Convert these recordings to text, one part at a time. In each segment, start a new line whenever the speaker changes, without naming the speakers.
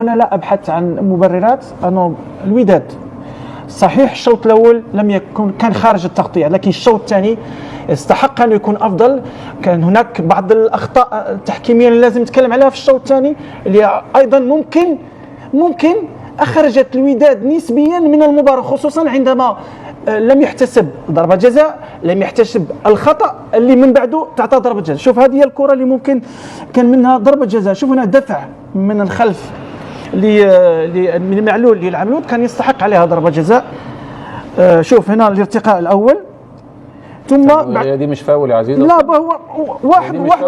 أنا لا أبحث عن مبررات. أنا الوداد صحيح الشوط الأول لم يكن كان خارج التغطية، لكن الشوط الثاني استحق أن يكون أفضل. كان هناك بعض الأخطاء التحكيمية اللي لازم نتكلم عليها في الشوط الثاني، اللي أيضا ممكن أخرجت الوداد نسبيا من المباراة، خصوصا عندما لم يحتسب ضربة جزاء، لم يحتسب الخطأ اللي من بعده تعطى ضربة جزاء. شوف هذه هي الكرة اللي ممكن كان منها ضربة جزاء. شوف هنا دفع من الخلف من معلول للعملود، كان يستحق عليها ضربة جزاء. شوف هنا الارتقاء الأول، ثم
هي دي مش فاول يا عزيز؟
لا هو واحد بينط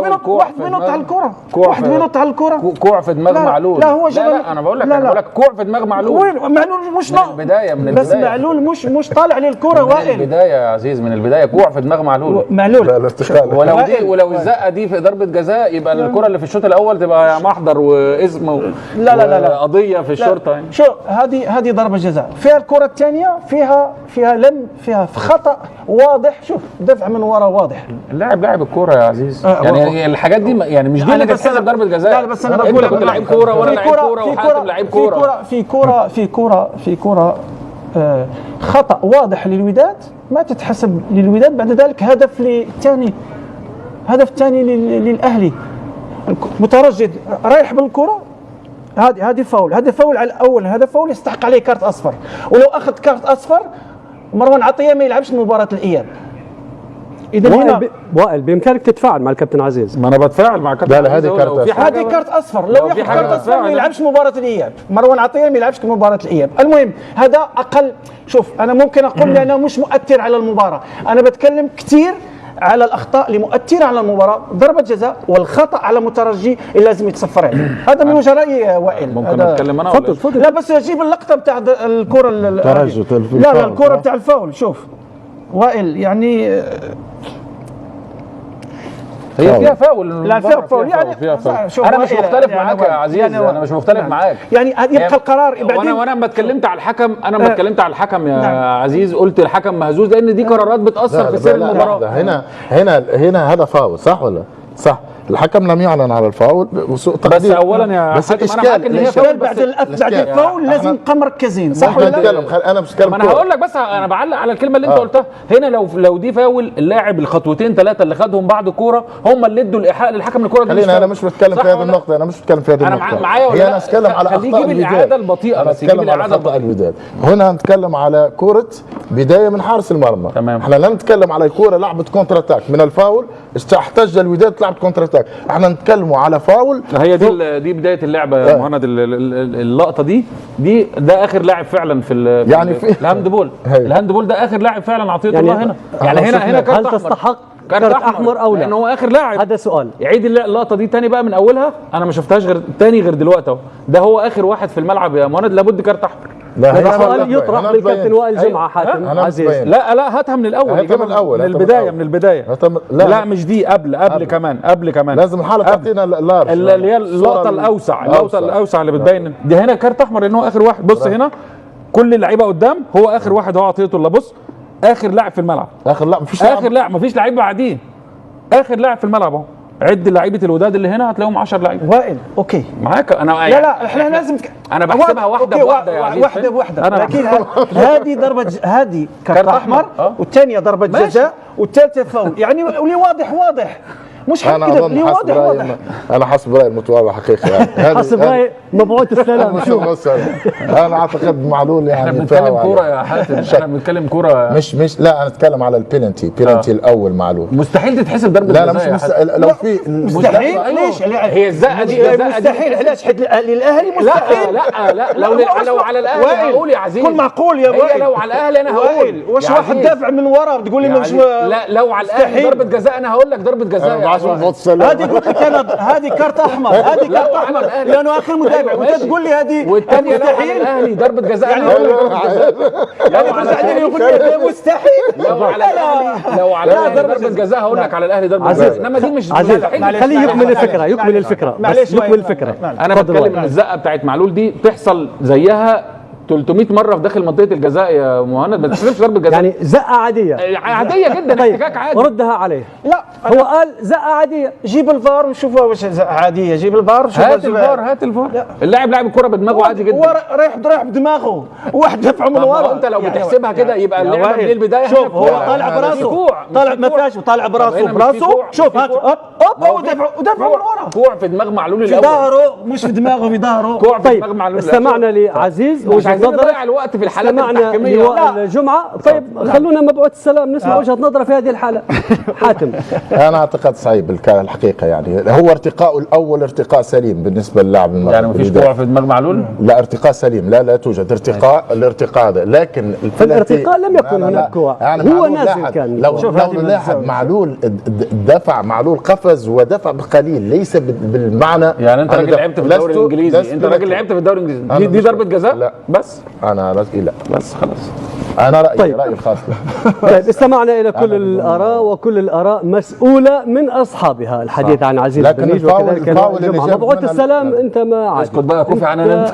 على الكرة، واحد بينط على الكرة،
كوع في دماغ معلول.
لا هو
لا انا بقول لك كوع في دماغ معلول.
وين معلول مش
من البداية
بس معلول مش طالع للكرة وائل.
من البداية يا عزيز، من البداية كوع في دماغ معلول. ولو الزقة دي في ضربة جزاء يبقى الكرة اللي في الشوط الأول تبقى محضر واسم
لا
قضية في الشرطة يعني.
شو هذه ضربة جزاء. فيها الكرة الثانية فيها خطأ واضح. شوف دفع من وراء واضح.
اللاعب لاعب الكوره يا عزيز. يعني الحاجات دي يعني مش دي اللي تتحسب ضربه جزاء.
لا بس انا بقول لك
لعيب كوره وانا لعيب كوره وحاتم لعيب كوره.
في كوره خطأ واضح للوداد ما تتحسب للوداد. بعد ذلك هدف ثاني للاهلي. مترجد رايح بالكره، هذه فاول. هذا فاول على الاول، هذا فاول يستحق عليه كارت اصفر. ولو اخذ كارت اصفر مروان عطيه ما يلعبش مباراه الاياب.
اذا هنا وائل بامكانك تتفاعل مع الكابتن عزيز.
ما انا بتفاعل مع الكابتن.
لا هذه
كارت اصفر. لو ياخذ كارت اصفر ما يلعبش مباراه الاياب. مروان عطيه ما يلعبش مباراه الاياب. المهم هذا اقل. شوف انا ممكن اقول انا مش مؤثر على المباراه، انا بتكلم كثير على الاخطاء اللي مؤثره على المباراه. ضربه جزاء والخطا على مترجي اللي لازم يتصفر عليه. هذا من وجه رايي وائل.
ممكن اتكلم انا؟
تفضل.
لا بس اجيب اللقطه بتاع الكره لا الكره بتاع الفاول. شوف وائل يعني
هي فيها فاول.
لا فيها فاول يعني.
انا مش مختلف معاك يا عزيز، انا مش مختلف معاك.
يعني يبقى القرار بعدين.
وانا لما اتكلمت على الحكم، يا عزيز قلت الحكم مهزوز لان دي قرارات بتاثر في سير المباراه.
هنا هذا فاول صح ولا صح؟ الحكم لم يعلن على الفاول وسوء تقدير.
بس اولا يا
بس
حاتم انا معاك ان هي
فاول. بعد الفاول لازم نبقى مركزين صح ولا لا؟
انا مش بتكلم.
انا هقول لك، بس انا بعلق على الكلمه اللي انت قلتها. هنا لو دي فاول، اللاعب الخطوتين ثلاثه اللي خدهم بعد الكوره هم اللي ادوا الايحاء للحكم الكوره دي.
خلينا انا مش بتكلم في هذه النقطه،
انا معايا ولا
انا اتكلم على اخطاء
الوداد. الاعاده البطيئه، بس يجيب الاعاده
الوداد. هنا نتكلم على كره بدايه من حارس المرمى.
تمام.
احنا لا نتكلم على كره لعبت كونتر اتاك من الفاول، احتج الوداد لعبت كونتر اتاك. احنا نتكلم على فاول.
هي دي بدايه اللعبه يا مهند. اللقطه دي ده اخر لاعب فعلا في
يعني في
الهاندبول. الهاندبول ده اخر لاعب فعلا عطيه
يعني
الله هنا. يعني هنا
هل تستحق كارت احمر او لا؟
لان هو اخر لاعب.
هذا سؤال.
يعيد اللقطه دي تاني بقى من اولها. انا ما شفتهاش غير دلوقتي اهو. ده هو اخر واحد في الملعب يا مهند، لابد كارت احمر.
هذا سؤال يطرح للكابتن وائل جمعه. حاتم عزيز
لا هاتها من الاول. من البدايه. لا مش دي، قبل كمان
لازم الحاله تعطينا
اللي هي اللقطه الاوسع اللي بتبين دي. هنا كارت احمر لان هو اخر واحد. بص هنا كل اللعيبه قدام، هو اخر واحد هو عطيته الله. بص اخر لاعب في الملعب. مفيش لعيب بعديه. اخر لاعب في الملعب اهو. عد لعيبه الوداد اللي هنا هتلاقيهم 10 لعيبه.
وائل اوكي
معاك انا.
لا احنا لازم
انا بحسبها واحده بواحده يا عزيز.
واحده بواحده. لكن هذه كارت احمر، والثانيه ضربه جزاء، والثالثه فاول. يعني اللي واضح مش حكذا اللي واضح.
انا حسب رايي المتواضع حقيقي يعني.
حسب رايي مبعوث السلام.
شوف انا اعتقد معلول يعني.
احنا بنتكلم كوره يا حاتم. احنا بنتكلم كوره.
مش لا انا اتكلم على البينالتي الاول معلول.
مستحيل تتحسب ضربه جزاء.
لا مش لو في
مستحيل. ليش
هي الزقه دي
مستحيل؟ علاش للاهلي مستحيل؟
لا لو على الاهلي هقول يا عزيز.
كن معقول يا وائل.
لو على الاهلي انا هقول
واش واحد دافع من ورا بتقول لي مش.
لا لو على الاهلي ضربه جزاء انا هقول لك ضربه جزاء.
هذه قلت لك انا هذه كارت احمر. لانه اخر مدافع وانت تقول لي هذه
والثانيه مستحيل. الاهلي ضربه جزاء يعني
يقول لي مستحيل.
لو على الاهلي ضربه جزاء هقول لك على الاهلي ضربه جزاء. انما دي مش
مستحيل. خليه يكمل الفكره.
معلش
يكمل الفكره.
انا بتكلم ان الزقه بتاعت معلول دي تحصل زيها 300 مره في داخل منطقه الجزاء يا مهند، ما تحسبش ضربه جزاء.
يعني زقه عاديه
عاديه جدا،
طيب
احتكاك عادي.
ردها عليه.
لا
هو قال زقه عاديه.
جيب الفار وشوفها واش عاديه. جيب الفار وشوفها.
هات الفار، هات الفار. اللاعب لاعب الكره بدماغه عادي جدا.
هو رايح بدماغه، واحد دفعه من
طب ما هو
ورا.
انت لو بتحسبها كده يبقى اللعبه من البدايه.
شوف هو
هتبقى-
طالع براسه،
كوع،
طالع
مش
ما
كوع.
فيهاش، وطالع براسه
هنا مش في
براسه.
كوع،
شوف
مش في
هات
كوع.
هوب هوب ودفعه من ورا.
كوع في دماغ معلول
في
الاول.
ظهره، مش في دماغه، في ظهره.
كوع في
طيب
دماغ معلول.
استمعنا لعزيز
مش
وجهه
عايزين
نظرك،
نضيع الوقت في الحالات
استمعنا
التحكيميه.
لواء الجمعه. طيب خلونا مبعوث السلام نسمع وجهه نظره في هذه الحاله. حاتم.
انا اعتقد صعيب الحقيقه، يعني هو ارتقاء الاول ارتقاء سليم بالنسبه للاعب المغربي.
يعني مفيش كوع في دماغ معلول؟
لا ارتقاء سليم، لا توجد ارتقاء. الارتقاء هذا، لكن
في الارتقاء لم يكن هناك كوع،
يعني
هو
معلول
نازل
لاحظ.
كان.
لو
شوف هذه من
لاحظ
الزاوية.
معلول دفع، معلول قفز ودفع بقليل، ليس بالمعنى.
يعني انت راجل لعبت في الدوري الانجليزي، انت راجل
لست-
لعبت في الدوري الانجليزي،
أنا
دي
مش-
ضربه جزاء؟
لا.
بس
انا لا،
بس خلاص.
انا رايي
طيب.
رايي الخاص.
طيب استمعنا الى كل الاراء، وكل الاراء مسؤوله من اصحابها. الحديث عن عزيز
لكن
بنيج
الفاول-
وكذلك
الفاول اللي
الجمعه.
جاب
مبعوث
من
السلام انت ما عاد
اسكت بقى، كوفي عنان انت.